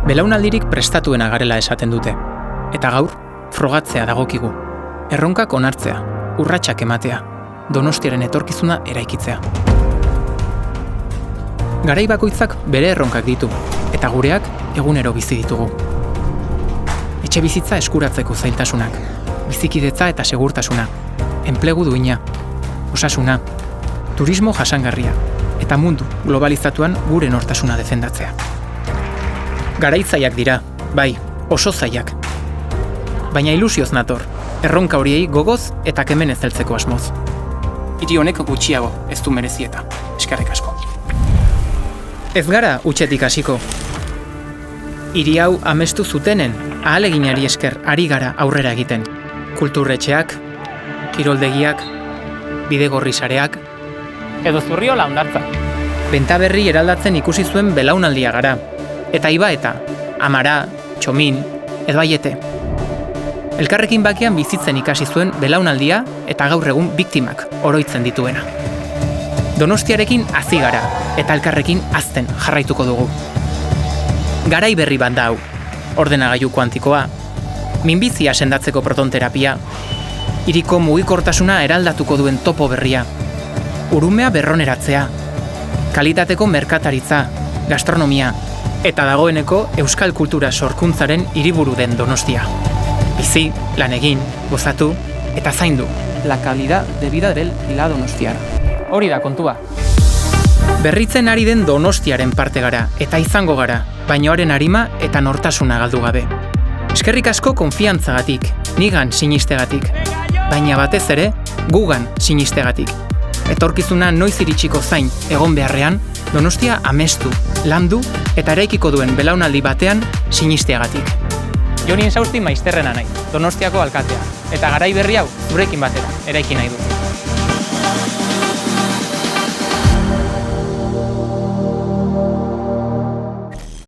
Belaunaldirik prestatuena garela esaten dute. Eta gaur, frogatzea dagokigu. Erronkak onartzea, urratsak ematea, Donostiaren etorkizuna eraikitzea. Garai bakoitzak bere erronkak ditu, eta gureak egunero bizi ditugu. Etxe bizitza eskuratzeko zailtasunak, bizikidetza eta segurtasuna, enplegu duina, osasuna, turismo jasangarria, eta mundu globalizatuan gure nortasuna defendatzea. Garaitzaiak dira, bai, oso zaiak. Baina ilusioz nator, erronka horiei gogoz eta kemenez heltzeko asmoz. Hiri honek gutxiago ez du merezieta, eskerrik asko. Ez gara hutsetik hasiko. Hiri hau amestu zutenen, ahaleginari esker ari gara aurrera egiten. Kulturretxeak, kiroldegiak, bidegorri sareak, edo Zurriola hondartza. Bentaberri eraldatzen ikusi zuen belaunaldia gara. Eta Ibaeta, Amara, Txomin, edo Aiete. Elkarrekin bakean bizitzen ikasi zuen belaunaldia eta gaur egun biktimak oroitzen dituena. Donostiarekin hazi gara eta elkarrekin hazten jarraituko dugu. Garai berri bat da hau, ordenagailu kuantikoa, minbizia sendatzeko protonterapia, hiriko mugikortasuna eraldatuko duen topo berria, urumea berroneratzea, kalitateko merkataritza, gastronomia, eta dagoeneko euskal kultura sorkuntzaren hiriburu den Donostia. Bizi, lan egin, gozatu eta zaindu. La calidad de vida del Pilar Donostiara. Hori da kontua. Berritzen ari den Donostiaren parte gara eta izango gara, baina haren arima eta nortasuna galdu gabe. Eskerrik asko konfiantzagatik, nigan sinistegatik, baina batez ere gugan sinistegatik. Etorkizuna noiz iritsiko zain egon beharrean, Donostia amestu, landu eta eraikiko duen belaunaldi batean sinisteagatik. Joni Insausti maizterrena naiz, Donostiako alkatea, eta garai berri hau zurekin batera eraiki nahi dut.